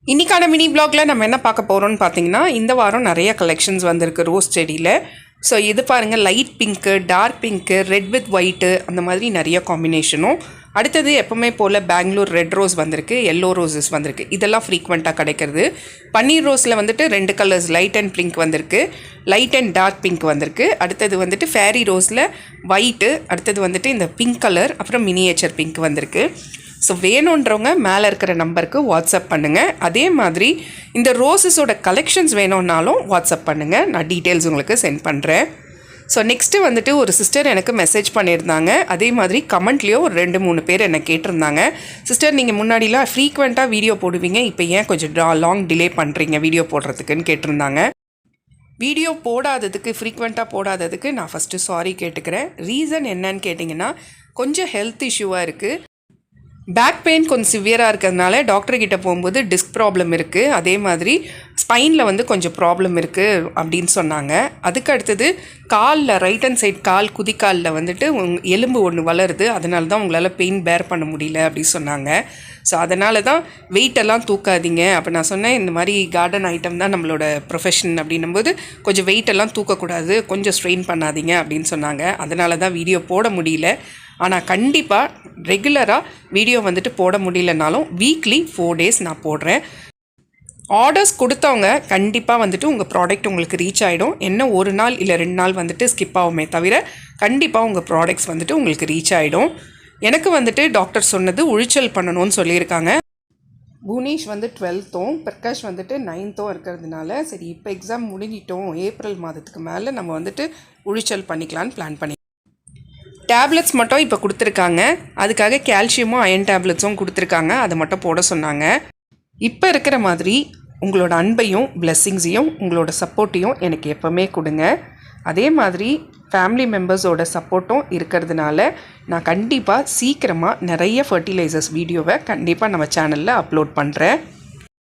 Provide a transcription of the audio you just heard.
இன்றைக்கான மினி ப்ளாகில் நம்ம என்ன பார்க்க போகிறோம்னு பார்த்தீங்கன்னா, இந்த வாரம் நிறைய கலெக்ஷன்ஸ் வந்திருக்கு ரோஸ் செடியில். ஸோ இது பாருங்கள், light pink, dark pink, red with white, அந்த மாதிரி நிறைய காம்பினேஷனும். அடுத்தது எப்போவுமே போல் பெங்களூர் ரெட் ரோஸ் வந்திருக்கு, எல்லோ ரோஸஸ் வந்திருக்கு. இதெல்லாம் ஃப்ரீக்வெண்ட்டாக கிடைக்கிறது. பன்னீர் ரோஸில் வந்துட்டு 2 கலர்ஸ், லைட் அண்ட் பிங்க் வந்திருக்கு, லைட் அண்ட் டார்க் பிங்க் வந்திருக்கு. அடுத்தது வந்துட்டு ஃபேரி ரோஸில் ஒயிட்டு, அடுத்தது வந்துட்டு இந்த பிங்க் கலர், அப்புறம் மினியேச்சர் பிங்க் வந்திருக்கு. ஸோ வேணுன்றவங்க மேலே இருக்கிற நம்பருக்கு வாட்ஸ்அப் பண்ணுங்கள். அதே மாதிரி இந்த ரோஸஸோட கலெக்ஷன்ஸ் வேணும்னாலும் வாட்ஸ்அப் பண்ணுங்கள், நான் டீட்டெயில்ஸ் உங்களுக்கு சென்ட் பண்ணுறேன். ஸோ நெக்ஸ்ட்டு வந்துட்டு ஒரு சிஸ்டர் எனக்கு மெசேஜ் பண்ணியிருந்தாங்க. அதே மாதிரி கமெண்ட்லேயோ ஒரு 2-3 பேர் என்னை கேட்டிருந்தாங்க, சிஸ்டர் நீங்கள் முன்னாடிலாம் ஃப்ரீக்வெண்ட்டாக வீடியோ போடுவீங்க, இப்போ ஏன் கொஞ்சம் லாங் டிலே பண்ணுறீங்க வீடியோ போடுறதுக்குன்னு கேட்டிருந்தாங்க. வீடியோ போடாததுக்கு, ஃப்ரீக்வெண்ட்டாக போடாததுக்கு நான் ஃபஸ்ட்டு சாரி கேட்டுக்கிறேன். ரீசன் என்னன்னு கேட்டிங்கன்னா, கொஞ்சம் ஹெல்த் இஷ்யூவாக இருக்குது. பேக் பெயின் கொஞ்சம் சிவியராக இருக்கிறதுனால டாக்டர்கிட்ட போகும்போது டிஸ்க் ப்ராப்ளம் இருக்குது, அதே மாதிரி ஸ்பைனில் வந்து கொஞ்சம் ப்ராப்ளம் இருக்குது அப்படின்னு சொன்னாங்க. அதுக்கு அடுத்தது காலில், ரைட் ஹேண்ட் சைட் கால் குதிக்காலில் வந்துட்டு எலும்பு ஒன்று வளருது, அதனால தான் உங்களால் பெயின் பேர் பண்ண முடியல அப்படின்னு சொன்னாங்க. ஸோ அதனால தான் வெயிட்டெல்லாம் தூக்காதீங்க. அப்போ நான் சொன்னேன், இந்த மாதிரி கார்டன் ஐட்டம் தான் நம்மளோட ப்ரொஃபஷன் அப்படின்னும்போது கொஞ்சம் வெயிட்டெல்லாம் தூக்கக்கூடாது, கொஞ்சம் ஸ்ட்ரெயின் பண்ணாதீங்க அப்படின்னு சொன்னாங்க. அதனால தான் வீடியோ போட முடியல. ஆனால் கண்டிப்பாக ரெகுலராக வீடியோ வந்துட்டு போட முடியலனாலும் வீக்லி 4 days நான் போடுறேன். ஆர்டர்ஸ் கொடுத்தவங்க கண்டிப்பாக வந்துட்டு உங்கள் ப்ராடக்ட் உங்களுக்கு ரீச் ஆகிடும். என்ன 1 நாள் இல்லை 2 நாள் வந்துட்டு ஸ்கிப் ஆகுமே தவிர கண்டிப்பாக உங்கள் ப்ராடக்ட்ஸ் வந்துட்டு உங்களுக்கு ரீச் ஆகிடும். எனக்கு வந்துட்டு டாக்டர் சொன்னது உழிச்சல் பண்ணணும்னு சொல்லியிருக்காங்க. புவனேஷ் வந்து 12th, பிரகாஷ் வந்துட்டு 9th இருக்கிறதுனால சரி இப்போ எக்ஸாம் முடிஞ்சிட்டோம், ஏப்ரல் மாதத்துக்கு மேலே நம்ம வந்துட்டு உழிச்சல் பண்ணிக்கலான்னு பிளான் பண்ணி டேப்லெட்ஸ் மட்டும் இப்போ கொடுத்துருக்காங்க. அதுக்காக கால்சியமும் அயன் டேப்லெட்ஸும் கொடுத்துருக்காங்க, அதை மட்டும் போட சொன்னாங்க. இப்போ இருக்கிற மாதிரி உங்களோட அன்பையும் பிளெஸ்ஸிங்ஸையும் உங்களோட சப்போர்ட்டையும் எனக்கு எப்போவுமே கொடுங்க. அதே மாதிரி ஃபேமிலி மெம்பர்ஸோட சப்போர்ட்டும் இருக்கிறதுனால நான் கண்டிப்பாக சீக்கிரமாக நிறைய ஃபர்டிலைசர்ஸ் வீடியோவை கண்டிப்பாக நம்ம சேனலில் அப்லோட் பண்ணுறேன்.